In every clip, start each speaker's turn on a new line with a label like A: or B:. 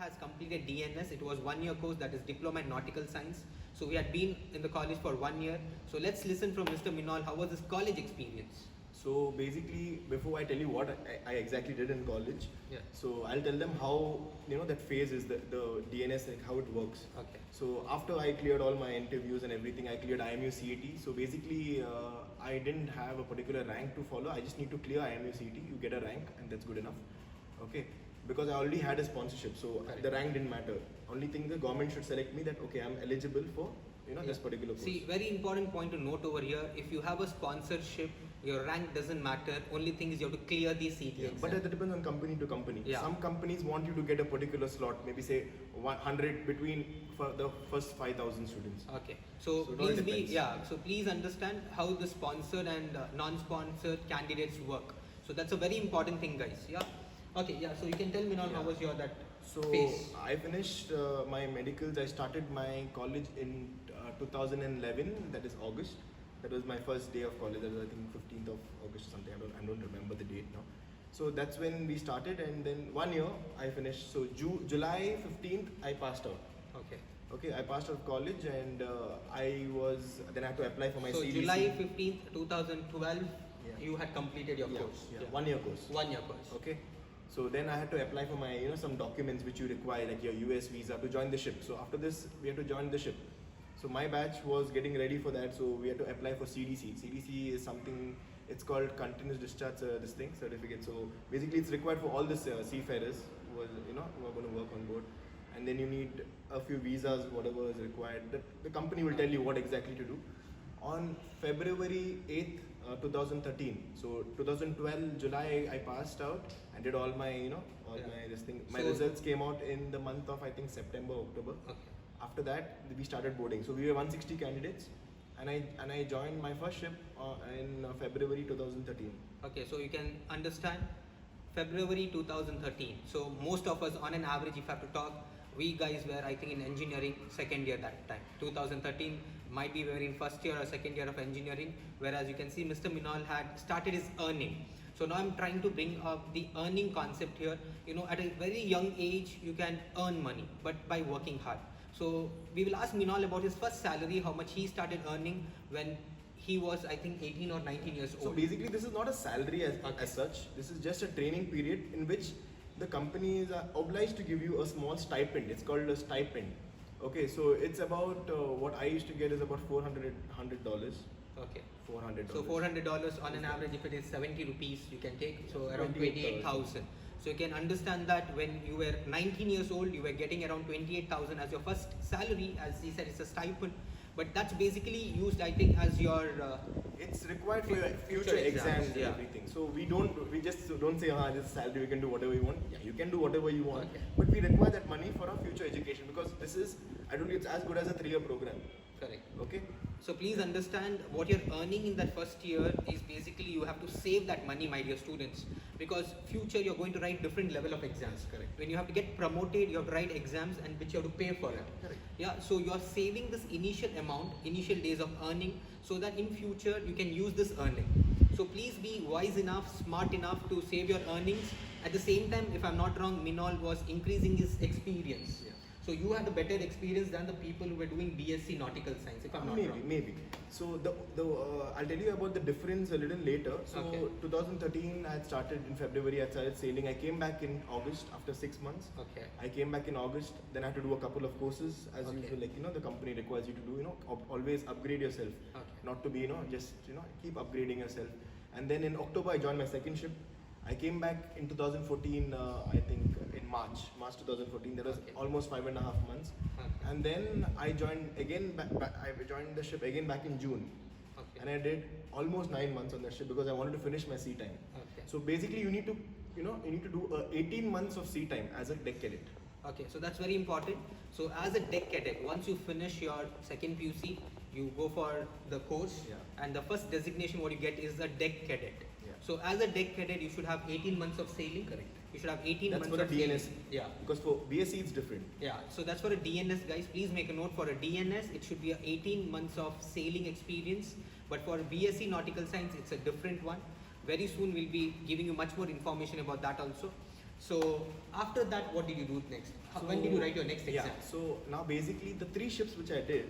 A: has completed DNS. It was 1 year course, that is Diploma in Nautical Science. So we had been in the college for 1 year. So let's listen from Mr. Minal. How was his college experience?
B: So basically, before I tell you what I exactly did in college, so I'll tell them how that phase is the DNS, like how it works.
A: Okay.
B: So after I cleared all my interviews and everything, I cleared IMU CET. So basically, I didn't have a particular rank to follow. I just need to clear IMU CET. You get a rank, and that's good enough. Okay. Because I already had a sponsorship, so
A: Correct.
B: the rank didn't matter. Only thing the government should select me that okay, I'm eligible for this particular course.
A: See, very important point to note over here. If you have a sponsorship, your rank doesn't matter. Only thing is you have to clear the CET exam.
B: But that depends on company to company.
A: Yeah.
B: Some companies want you to get a particular slot, maybe say 100 between for the first 5,000 students.
A: Okay. So please understand how the sponsored and non-sponsored candidates work. So that's a very important thing, guys. Yeah. Okay. Yeah. So you can tell me now how was your phase?
B: I finished my medicals. I started my college in 2011. That is August. That was my first day of college. That was I think 15th of August or something. I don't remember the date now. So that's when we started, and then 1 year I finished. So July 15th I passed out.
A: Okay.
B: Okay, I passed out of college, and then I had to apply for my
A: So
B: CDC.
A: July 15th, 2012, you had completed your course.
B: Yeah. 1 year course.
A: 1 year course.
B: Okay. So then I had to apply for my some documents which you require, like your US visa, to join the ship. So after this we had to join the ship. So my batch was getting ready for that, so we had to apply for CDC. CDC is something, it's called continuous discharge certificate. So basically it's required for all the seafarers who are going to work on board. And then you need a few visas, whatever is required. The company will tell you what exactly to do. On February 8th, 2013, so 2012 July I passed out and did all my my results came out in the month of I think September, October.
A: Okay.
B: After that we started boarding. So we were 160 candidates, and I joined my first ship in February 2013.
A: Okay, so you can understand February 2013. So most of us on an average, if I have to talk, we guys were I think in engineering second year that time. 2013 might be we were in first year or second year of engineering, whereas you can see Mr. Minal had started his earning. So now I'm trying to bring up the earning concept here. At a very young age you can earn money, but by working hard. So we will ask Minal about his first salary, how much he started earning when he was I think 18 or 19 years old.
B: So basically this is not a salary as such. This is just a training period in which the companies are obliged to give you a small stipend. It's called a stipend. Okay, so it's about what I used to get is about $400.
A: Okay.
B: $400.
A: So $400 on an average, if it is 70 rupees, you can take, so around 28,000. So you can understand that when you were 19 years old, you were getting around 28,000 as your first salary. As he said, it's a stipend, but that's basically used, I think, as your.
B: It's required for your future exams and everything. So we just don't say, this is salary, we can do whatever you want. Yeah, you can do whatever you want, but we require that money for our future education, because this is, I don't think it's as good as a 3-year program.
A: Correct.
B: Okay.
A: So please understand what you're earning in that first year is basically you have to save that money, my dear students, because future you're going to write different level of exams.
B: Correct.
A: When you have to get promoted, you have to write exams and which you have to pay for it.
B: Correct.
A: Yeah. So you're saving this initial amount, initial days of earning, so that in future you can use this earning. So please be wise enough, smart enough to save your earnings. At the same time, if I'm not wrong, Minal was increasing his experience.
B: Yeah.
A: So you had a better experience than the people who were doing BSc Nautical Science, if I'm not wrong.
B: Maybe. So I'll tell you about the difference a little later. So 2013, I had started in February. I started sailing. I came back in August after 6 months.
A: Okay.
B: I came back in August. Then I had to do a couple of courses as usual. Like the company requires you to do. Always upgrade yourself.
A: Okay.
B: Not to be just keep upgrading yourself. And then in October, I joined my second ship. I came back in 2014, I think in March 2014. That was almost 5.5 months.
A: Okay.
B: And then I joined again. I joined the ship again back in June.
A: Okay.
B: And I did almost 9 months on that ship because I wanted to finish my sea time.
A: Okay.
B: So basically, you need to do 18 months of sea time as a deck cadet.
A: Okay, so that's very important. So as a deck cadet, once you finish your second PUC, you go for the course, and the first designation what you get is a deck cadet. So as a deck cadet, you should have 18 months of sailing.
B: Correct.
A: You should have 18
B: That's
A: months
B: for
A: of
B: a DNS.
A: sailing. Yeah.
B: Because for BSc it's different.
A: Yeah. So that's for a DNS, guys. Please make a note. For a DNS, it should be a 18 months of sailing experience. But for BSc Nautical Science, it's a different one. Very soon we'll be giving you much more information about that also. So after that, what did you do next? When did you write your next exam?
B: Yeah, so now basically the 3 shifts which I did,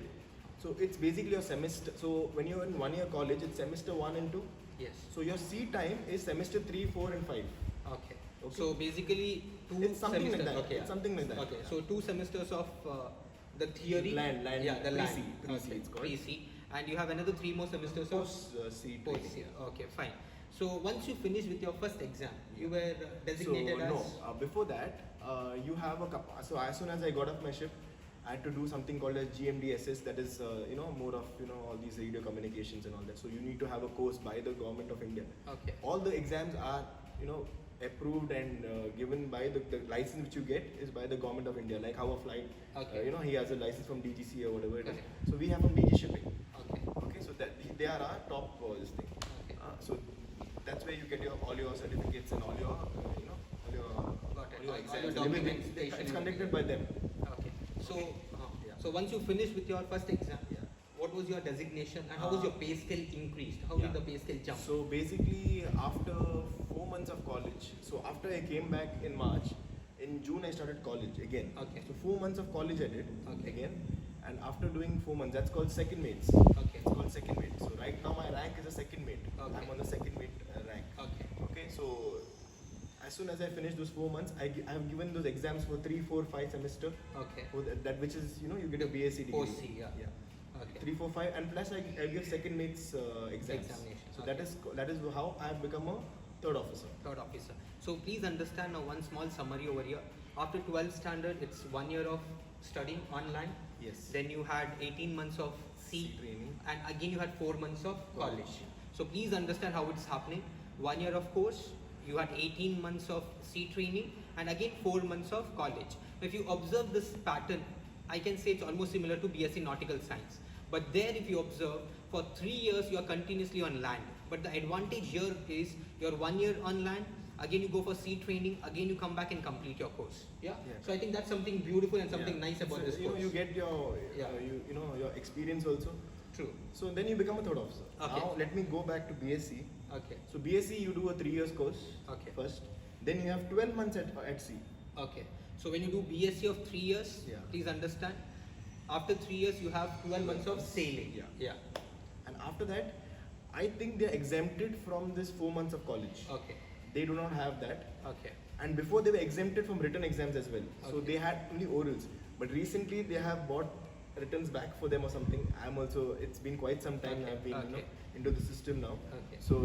B: so it's basically a semester. So when you're in 1 year college, it's semester 1 and 2.
A: Yes.
B: So your C time is semester 3, 4 and 5.
A: Okay.
B: Okay.
A: So basically, two
B: It's something
A: semesters.
B: like that.
A: Okay.
B: It's something like that.
A: Okay. So 2 semesters of the theory.
B: Land,
A: Yeah, the land.
B: pre-C it's called.
A: Pre-C. And you have another 3 more semesters of
B: Post C
A: post
B: training.
A: C. Okay, fine. So once you finish with your first exam, you were designated
B: So
A: as.
B: no, before that, you have a so as soon as I got off my ship, I had to do something called as GMDSS. That is more of all these radio communications and all that. So you need to have a course by the government of India.
A: Okay.
B: All the exams are approved and given by the license which you get is by the government of India. Like how a flight,
A: Okay.
B: he has a license from DGC or whatever it is.
A: Okay.
B: So we have from DG Shipping.
A: Okay.
B: Okay, so that they are our top this thing.
A: Okay.
B: So that's where you get all your certificates and all your
A: Got it.
B: all your
A: All
B: exams.
A: your
B: and everything.
A: documentation
B: It's
A: and
B: conducted by them.
A: Okay. So,
B: Yeah.
A: so once you finish with your first exam,
B: Yeah.
A: what was your designation and how was your pay scale increased? How
B: Yeah.
A: did the pay scale jump?
B: So basically, after 4 months of college, so after I came back in March, in June I started college again.
A: Okay.
B: So 4 months of college I did
A: Okay.
B: again, and after doing 4 months, that's called second mates.
A: Okay.
B: It's called second mate. So right now my rank is a second mate.
A: Okay.
B: I'm on the second mate rank.
A: Okay.
B: Okay, so as soon as I finish those 4 months, I have given those exams for 3, 4, 5 semester.
A: Okay.
B: For that which is you get a BSc degree.
A: Post C, yeah.
B: Yeah.
A: Okay.
B: 3, 4, 5, and plus I give second mates exams.
A: Examination,
B: So
A: okay.
B: that is how I have become a third officer.
A: Third officer. So please understand now one small summary over here. After 12th standard, it's 1 year of studying online.
B: Yes.
A: Then you had 18 months of C,
B: C training.
A: and again you had 4 months of college.
B: College.
A: So please understand how it's happening. 1 year of course, you had 18 months of C training, and again 4 months of college. If you observe this pattern, I can say it's almost similar to BSc Nautical Science. But there, if you observe, for 3 years you are continuously on land. But the advantage here is you're 1 year on land, again you go for C training, again you come back and complete your course. Yeah.
B: Yeah.
A: So I think that's something beautiful and something
B: Yeah.
A: nice about
B: So,
A: this course.
B: you get your
A: Yeah.
B: your experience also.
A: True.
B: So then you become a third officer.
A: Okay.
B: Now let me go back to BSc.
A: Okay.
B: So BSc you do a 3 years course
A: Okay.
B: first. Then you have 12 months at sea.
A: Okay. So when you do BSc of 3 years,
B: Yeah.
A: please understand, after 3 years you have 12 months of sailing.
B: Yeah.
A: Yeah.
B: And after that, I think they are exempted from this 4 months of college.
A: Okay.
B: They do not have that.
A: Okay.
B: And before they were exempted from written exams as well. So
A: Okay.
B: they had only orals. But recently they have bought returns back for them or something. I'm also, it's been quite some time
A: Okay,
B: I've been
A: okay.
B: into the system now.
A: Okay.
B: So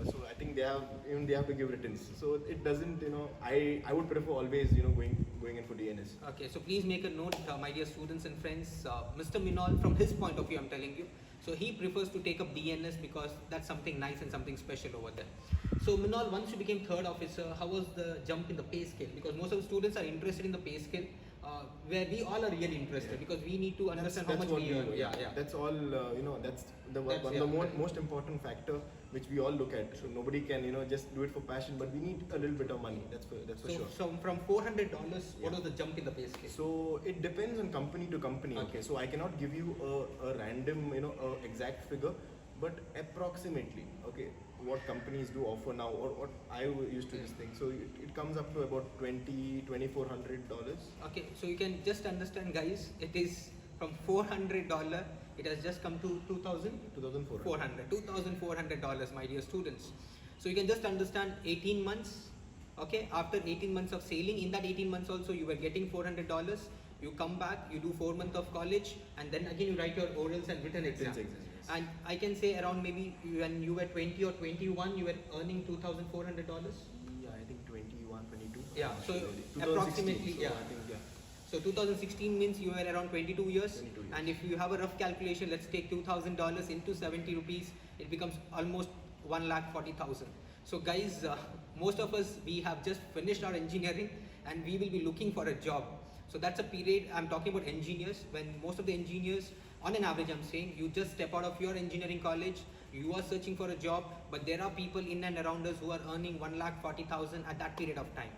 B: so I think they have to give returns. So it doesn't, I would prefer always, going in for DNS.
A: Okay, so please make a note, my dear students and friends. Mr. Minol, from his point of view, I'm telling you. So he prefers to take up DNS because that's something nice and something special over there. So Minol, once you became third officer, how was the jump in the pay scale? Because most of the students are interested in the pay scale, where we all are really interested
B: Yeah.
A: because we need to understand how much
B: what
A: we earn. Yeah, yeah.
B: That's all, that's the
A: That's-
B: one
A: yeah.
B: of the most important factor which we all look at. So nobody can, just do it for passion, but we need a little bit of money. That's for
A: So,
B: sure.
A: so from $400, what
B: Yeah.
A: was the jump in the pay scale?
B: So it depends on company to company.
A: Okay.
B: Okay. So I cannot give you a random, a exact figure, but approximately, okay, what companies do offer now, or what I used to this thing. So it comes up to about $2,400.
A: Okay, so you can just understand, guys, it is from $400, it has just come to $2,400. $2,400, my dear students. So you can just understand 18 months, okay, after 18 months of sailing, in that 18 months also you were getting $400, you come back, you do 4 months of college, and then again you write your orals and written exams.
B: exam, yes.
A: And I can say around maybe when you were 20 or 21, you were earning $2,400.
B: Yeah, I think 21, 22.
A: Yeah,
B: I'm not
A: so
B: sure really. 2016,
A: approximately,
B: so
A: yeah.
B: I think, yeah.
A: So 2016 means you were around 22 years.
B: 22 years.
A: And if you have a rough calculation, let's take $2,000 into 70 rupees, it becomes almost 1,40,000. So guys, most of us, we have just finished our engineering and we will be looking for a job. So that's a period, I'm talking about engineers, when most of the engineers, on an average I'm saying, you just step out of your engineering college, you are searching for a job, but there are people in and around us who are earning 1,40,000 at that period of time.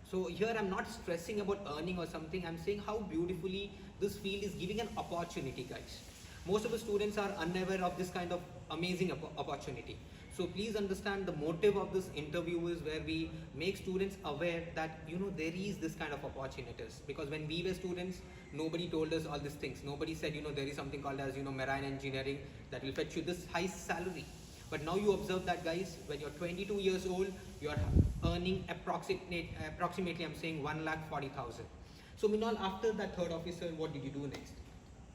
A: So here I'm not stressing about earning or something, I'm saying how beautifully this field is giving an opportunity, guys. Most of the students are unaware of this kind of amazing opportunity. So please understand the motive of this interview is where we make students aware that there is this kind of opportunities, because when we were students nobody told us all these things. Nobody said there is something called as marine engineering that will fetch you this high salary. But now you observe that, guys, when you're 22 years old, you're earning approximately I'm saying 1,40,000. So Minal, after that third officer, what did you do next?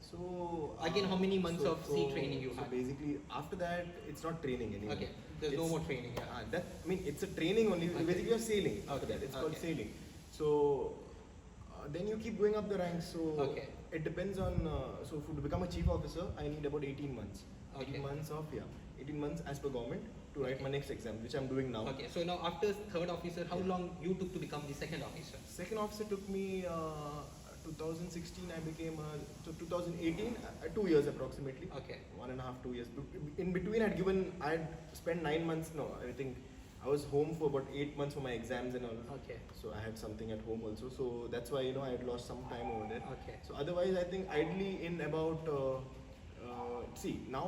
B: So
A: Again, how many months of sea training you
B: so
A: had?
B: basically, after that, it's not training anymore.
A: Okay, there's no
B: It's-
A: more training. Yeah.
B: That, I mean, it's a training only.
A: Okay.
B: Basically, you're sailing. After
A: Okay,
B: that, it's called
A: okay.
B: sailing. So then you keep going up the ranks. So
A: Okay.
B: it depends on. So to become a chief officer, I need about 18 months.
A: Okay.
B: 18 months of 18 months as per government to write
A: Okay.
B: my next exam, which I'm doing now.
A: Okay, so now after third officer, how
B: Yeah.
A: long you took to become the second officer?
B: Second officer took me 2016. I became so 2018. 2 years approximately.
A: Okay.
B: 1.5, 2 years. In between, I had spent 9 months. No, I think I was home for about 8 months for my exams and all.
A: Okay.
B: So I had something at home also. So that's why I had lost some time over there.
A: Okay.
B: So otherwise, I think idly in about see now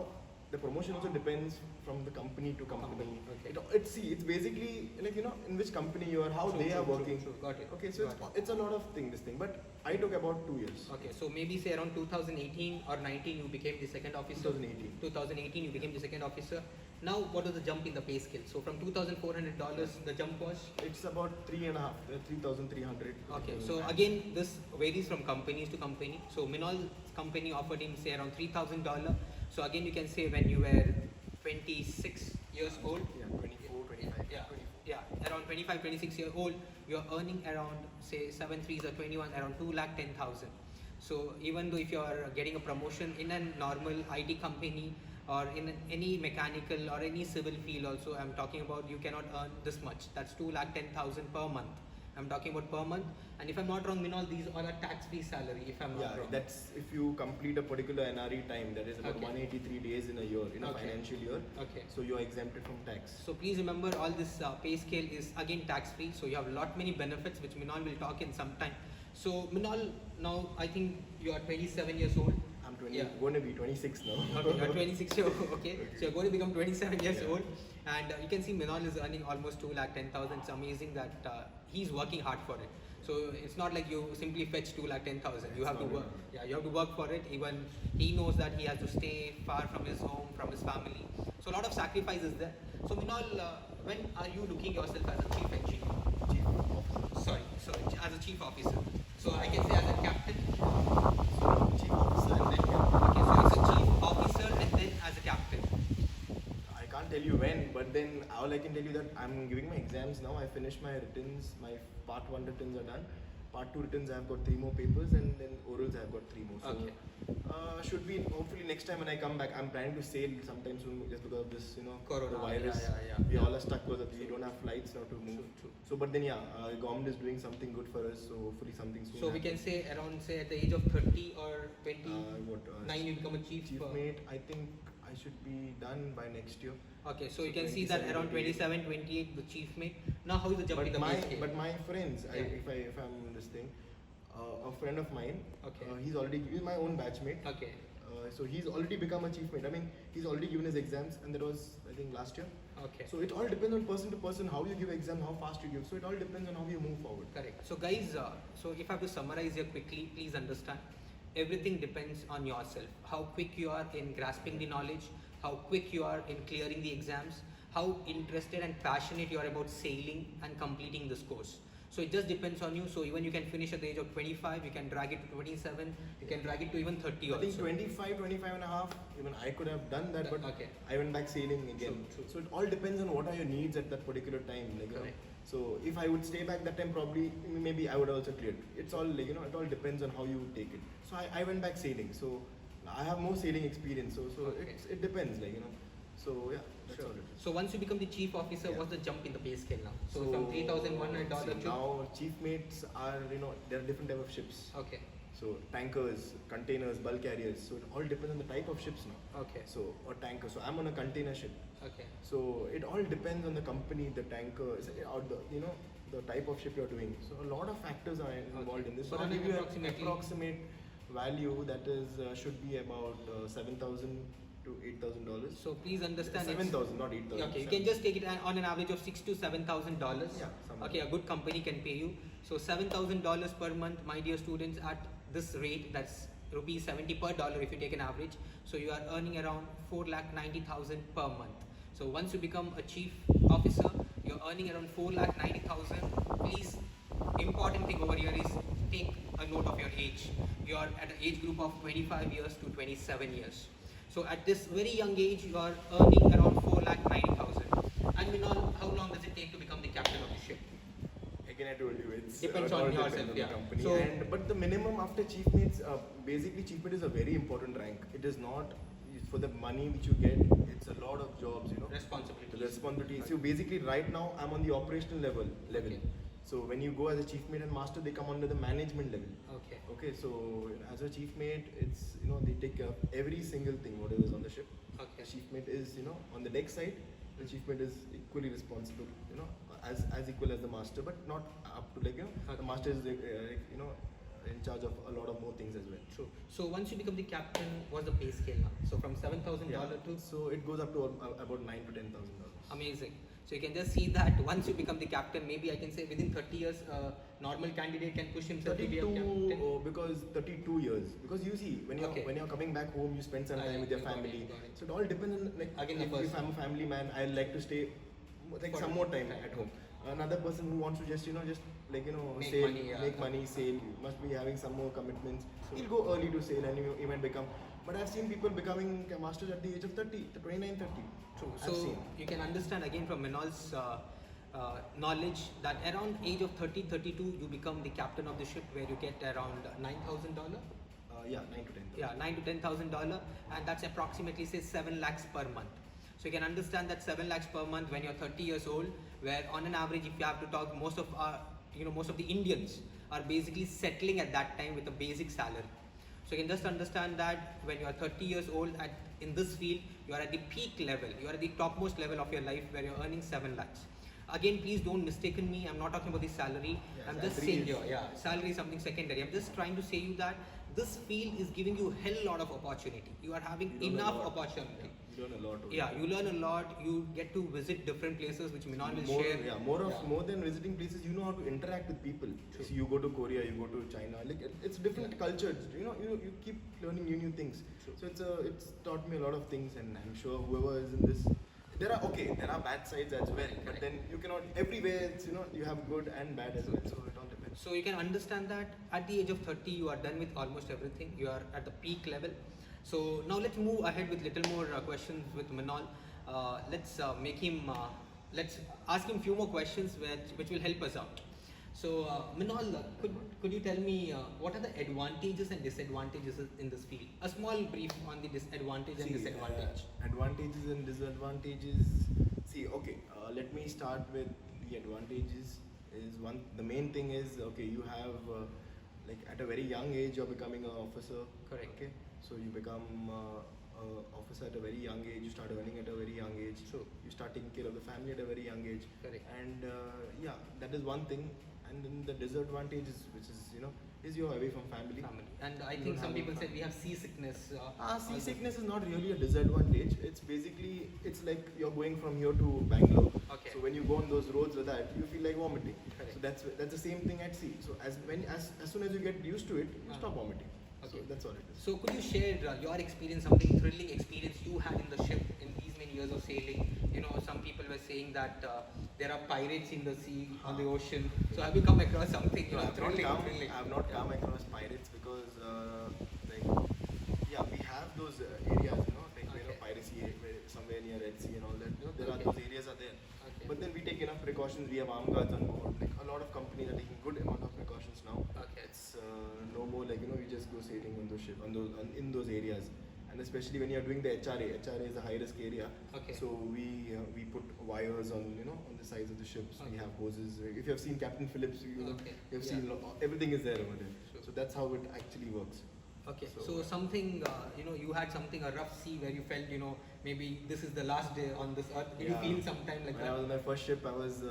B: the promotion also depends from the company to company.
A: Okay.
B: It's basically like in which company you are, how
A: True,
B: they are
A: true,
B: working.
A: true. Got it.
B: Okay, so
A: Got
B: it's a lot of this thing. But I took about 2 years.
A: Okay, so maybe say around 2018 or 19 you became the second officer.
B: 2018.
A: 2018 you became the second officer. Now what was the jump in the pay scale? So from $2,400 the jump was?
B: It's about 3,300.
A: Okay, so again this varies from companies to company. So Minol's company offered him say around $3,000. So again you can say when you were 26 years old.
B: Yeah, 24, 25.
A: Yeah,
B: 24.
A: yeah, around 25, 26 years old, you're earning around say 7 threes or 21, around 2,10,000. So even though if you're getting a promotion in a normal IT company or in any mechanical or any civil field also, I'm talking about you cannot earn this much. That's 2,10,000 per month. I'm talking about per month. And if I'm not wrong, Minol, these are a tax-free salary. If I'm not
B: Yeah,
A: wrong.
B: that's if you complete a particular NRE time, that is about
A: Okay.
B: 183 days in a year, in a
A: Okay.
B: financial year.
A: Okay.
B: So you're exempted from tax.
A: So please remember all this pay scale is again tax free. So you have a lot many benefits which Minol will talk in some time. So Minol, now I think you are 27 years old.
B: I'm 20,
A: Yeah.
B: going to be 26 now.
A: Okay, you're 26 years old. Okay, so you're going to become 27 years
B: Yeah.
A: old, and you can see Minol is earning almost 2,10,000. It's amazing that he's working hard for it. So it's not like you simply fetch 2,10,000. You
B: It's
A: have to
B: not
A: work.
B: enough.
A: Yeah, you have to work for it. Even he knows that he has to stay far from his home, from his family. So a lot of sacrifice is there. So Minol, when are you looking yourself as a chief engineer?
B: Chief officer.
A: Sorry, as a chief officer. So I can say as a captain.
B: Chief officer and then captain.
A: Okay, so it's a chief officer and then as a captain.
B: I can't tell you when, but then all I can tell you that I'm giving my exams now. I finished my writtens. My part 1 writtens are done. Part 2 writtens I've got 3 more papers, and then orals I've got 3 more. So
A: Okay.
B: should be hopefully next time when I come back. I'm planning to sail sometime soon just because of this,
A: Corona,
B: the virus.
A: yeah.
B: We all are stuck because we don't have flights now to move.
A: True.
B: So, but then government is doing something good for us. So hopefully something soon.
A: So we can say around say at the age of 30 or 29 you become a chief.
B: Chief mate. I think I should be done by next year.
A: Okay, so you
B: So
A: can see that
B: 27,
A: around 27, 28 the chief mate. Now how is the jump in the pay scale?
B: But my friends,
A: Yeah.
B: if I'm this thing, a friend of mine,
A: Okay.
B: he's my own batchmate.
A: Okay.
B: So he's already become a chief mate. I mean, he's already given his exams, and that was I think last year.
A: Okay.
B: So it all depends on person to person how you give exam, how fast you give. So it all depends on how you move forward.
A: Correct. So guys, so if I have to summarize here quickly, please understand, everything depends on yourself. How quick you are in grasping the knowledge, how quick you are in clearing the exams, how interested and passionate you are about sailing and completing this course. So it just depends on you. So even you can finish at the age of 25, you can drag it to 27, you can drag it to even 30
B: I
A: also.
B: think 25, 25 and a half, even I could have done that, but
A: Okay.
B: I went back sailing again.
A: True.
B: So it all depends on what are your needs at that particular time.
A: Correct.
B: So if I would stay back that time, probably maybe I would also clear it. It's all it all depends on how you take it. So I went back sailing. So I have more sailing experience. So
A: Okay.
B: it depends So yeah, that's all it is.
A: So once you become the chief officer,
B: Yeah.
A: what's the jump in the pay scale now? So from $3,100
B: see,
A: to
B: now chief mates are there are different type of ships.
A: okay,
B: So tankers, containers, bulk carriers. So it all depends on the type of ships now.
A: okay,
B: So a tanker. So I'm on a container ship.
A: okay.
B: So it all depends on the company, the tanker, or the type of ship you're doing. So a lot of factors are involved
A: Okay.
B: in this.
A: But
B: So I'll
A: on an
B: give you an
A: approximately-
B: approximate value that is should be about 7,000 to to $8,000.
A: So please understand.
B: 7,000, not 8,000.
A: Okay, you can just take it on an average of $6,000 to $7,000.
B: Yeah, somewhere.
A: Okay, a good company can pay you. So $7,000 per month, my dear students, at this rate, that's rupees 70 per dollar if you take an average. So you are earning around 4,90,000 per month. So once you become a chief officer, you're earning around 4,90,000. Please, important thing over here is take a note of your age. You are at an age group of 25 years to 27 years. So at this very young age, you are earning around 4,90,000. And Minal, how long does it take to become the captain of the ship?
B: Again, I told you, it's
A: Depends
B: all
A: on
B: depends
A: yourself,
B: on
A: yeah.
B: the company.
A: So-
B: But the minimum after chief mates, basically chief mate is a very important rank. It is not for the money which you get. It's a lot of jobs, you know.
A: Responsibilities.
B: The responsibility. So basically, right now I'm on the operational level.
A: Okay.
B: So when you go as a chief mate and master, they come under the management level.
A: Okay.
B: Okay, so as a chief mate, it's they take care of every single thing whatever is on the ship.
A: Okay.
B: The chief mate is on the deck side. The chief mate is equally responsible, as equal as the master, but not up to the
A: Okay.
B: master is in charge of a lot of more things as well.
A: True. So once you become the captain, what's the pay scale now? So from $7,000 to
B: So it goes up to about $9,000 to $10,000.
A: amazing. So you can just see that once you become the captain, maybe I can say within 30 years, normal candidate can push himself to be a
B: 32
A: captain.
B: because 32 years, because you see when you're
A: Okay.
B: when you're coming back home, you spend some time with your
A: got it,
B: family.
A: got it.
B: So it all depends on
A: Again, the
B: if
A: person.
B: I'm a family man, I like to stay
A: For
B: some more time
A: time.
B: at home. Another person who wants to just
A: Make
B: sail,
A: money, yeah.
B: make money, sail, must be having some more commitments. He'll go early to sail and he might become. But I've seen people becoming masters at the age of 30, 29, 30.
A: True.
B: I've
A: So
B: seen.
A: you can understand again from Minal's knowledge that around age of 30, 32, you become the captain of the ship where you get around $9,000.
B: Yeah, 9 to 10.
A: Yeah, $9,000 to $10,000, and that's approximately say 7 lakhs per month. So you can understand that 7 lakhs per month when you're 30 years old, where on an average, if you have to talk, most of the Indians are basically settling at that time with a basic salary. So you can just understand that when you are 30 years old in this field, you are at the peak level, you are at the topmost level of your life where you're earning 7 lakhs. Again, please don't mistaken me. I'm not talking about the salary.
B: Yeah,
A: I'm just
B: salary
A: saying
B: is-
A: here, yeah, salary is something secondary. I'm just trying to say you that this field is giving you hell lot of opportunity. You are having
B: You learn a
A: enough
B: lot.
A: opportunity.
B: You learn a lot. over
A: Yeah,
B: there.
A: you learn a lot. You get to visit different places, which Minal will
B: more,
A: share.
B: yeah, more than visiting places, you know how to interact with people.
A: True.
B: So you go to Korea, you go to China, it's different cultures. You keep learning new things.
A: True.
B: So it's taught me a lot of things, and I'm sure whoever is in this, there are bad sides as well. But
A: Correct.
B: then you cannot everywhere. It's you have good and bad as well. So it all depends.
A: So you can understand that at the age of 30, you are done with almost everything. You are at the peak level. So now let's move ahead with little more questions with Minal. Let's let's ask him few more questions which will help us out. So Minal, could you tell me what are the advantages and disadvantages in this field? A small brief on the disadvantage and
B: See,
A: disadvantage.
B: advantages and disadvantages. See, okay, let me start with the advantages. The main thing is, okay, you have at a very young age you're becoming an officer.
A: Correct.
B: Okay, so you become officer at a very young age. You start earning at a very young age.
A: True.
B: You start taking care of the family at a very young age.
A: Correct.
B: And yeah, that is one thing. And then the disadvantage is you're away from family.
A: Family. And I
B: You
A: think
B: don't
A: some
B: have
A: people
B: a
A: said we have seasickness.
B: Seasickness is not really a disadvantage. It's like you're going from here to Bangalore.
A: Okay.
B: So when you go on those roads with that, you feel like vomiting.
A: Correct.
B: So that's the same thing at sea. So as soon as you get used to it, you stop vomiting.
A: Okay.
B: So that's all it is.
A: So could you share your experience, something thrilling experience you had in the ship in these many years of sailing? Some people were saying that there are pirates in the sea, on the ocean. So have you come across something thrilling?
B: I've not come across pirates because we have those areas,
A: Okay.
B: piracy somewhere near Red Sea and all that. There are
A: Okay.
B: those areas are there.
A: Okay.
B: But then we take enough precautions. We have armed guards on board. A lot of companies are taking good amount of precautions now.
A: Okay.
B: It's no more you just go sailing on those ship in those areas. And especially when you're doing the HRA. HRA is a high risk area.
A: Okay.
B: So we put wires on on the sides of the ships.
A: Okay.
B: We have hoses. If you have seen Captain Phillips,
A: Okay.
B: you've
A: Yeah.
B: seen everything is there over there.
A: Sure.
B: So that's how it actually works.
A: Okay,
B: So,
A: so something, you had something, a rough sea where you felt, maybe this is the last day on this earth. Did
B: Yeah.
A: you feel sometime like
B: When
A: that?
B: I was on my first ship, I was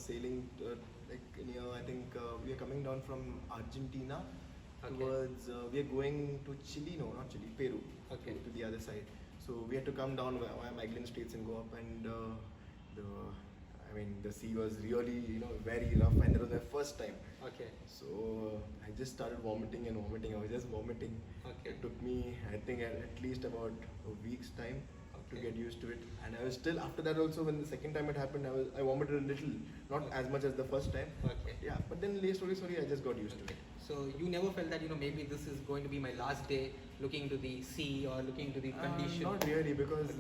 B: sailing near. I think we are coming down from Argentina
A: Okay.
B: towards. We are going to Chile. No, not Chile. Peru.
A: Okay.
B: To the other side. So So we had to come down via Magdalen Straits and go up, and the sea was really, very rough, and that was my first time.
A: Okay.
B: So I just started vomiting and vomiting. I was just vomiting.
A: Okay.
B: It took me, I think, at least about a week's time to
A: Okay.
B: get used to it. And I was still, after that also, when the second time it happened, I vomited a little, not as much as the first time.
A: Okay.
B: Yeah, but then slowly, I just got used to it.
A: So you never felt that maybe this is going to be my last day looking to the sea or looking to the condition?
B: Not really, because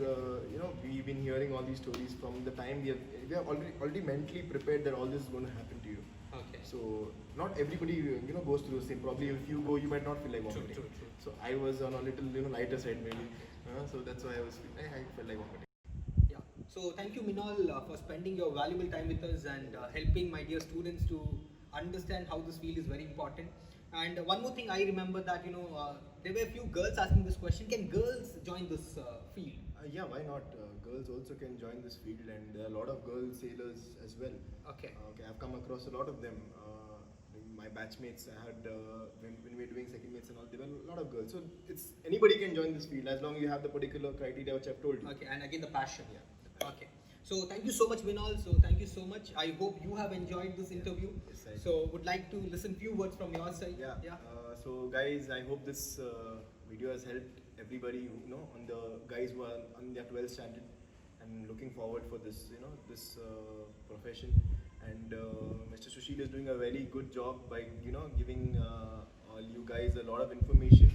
B: we've been hearing all these stories from the time we are already mentally prepared that all this is going to happen to you.
A: Okay.
B: So not everybody goes through the same. Probably if you go, you might not feel like vomiting.
A: True.
B: So I was on a little lighter side maybe. So that's why I felt like vomiting.
A: Yeah. So thank you, Minal, for spending your valuable time with us and helping my dear students to understand how this field is very important. And one more thing I remember that there were a few girls asking this question: can girls join this field?
B: Yeah, why not? Girls also can join this field, and there are a lot of girl sailors as well.
A: Okay.
B: I've come across a lot of them. My batchmates, I had when we were doing second mates and all, there were a lot of girls. So it's anybody can join this field as long as you have the particular criteria which I've told you.
A: Okay, and again the passion.
B: Yeah.
A: Okay. So thank you so much, Vinal. So thank you so much. I hope you have enjoyed this interview.
B: Yes, I
A: So would like to listen few words from your side.
B: Yeah. So guys, I hope this video has helped everybody, on the guys who are on their 12th standard and looking forward for this, this profession. And Mr. Sushil is doing a very good job by, giving all you guys a lot of information.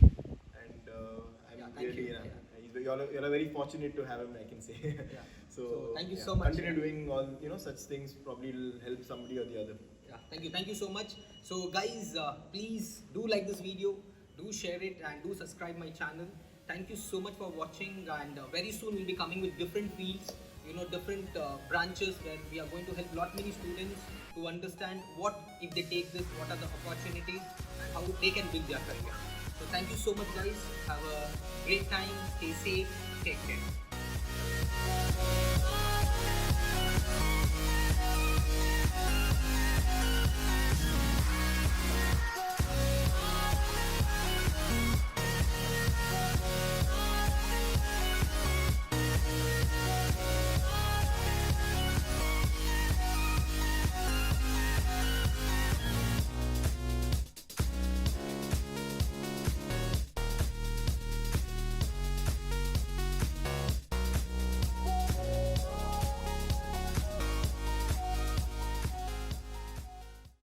B: And I'm
A: thank
B: really,
A: you.
B: you're very fortunate to have him, I can say.
A: Yeah.
B: So
A: thank you so much.
B: Continue doing all, such things. Probably will help somebody or the other.
A: Yeah, thank you so much. So guys, please do like this video, do share it, and do subscribe my channel. Thank you so much for watching, and very soon we'll be coming with different fields, different branches where we are going to help lot many students to understand what if they take this, what are the opportunities, and how they can build their career. So thank you so much, guys. Have a great time. Stay safe. Take care.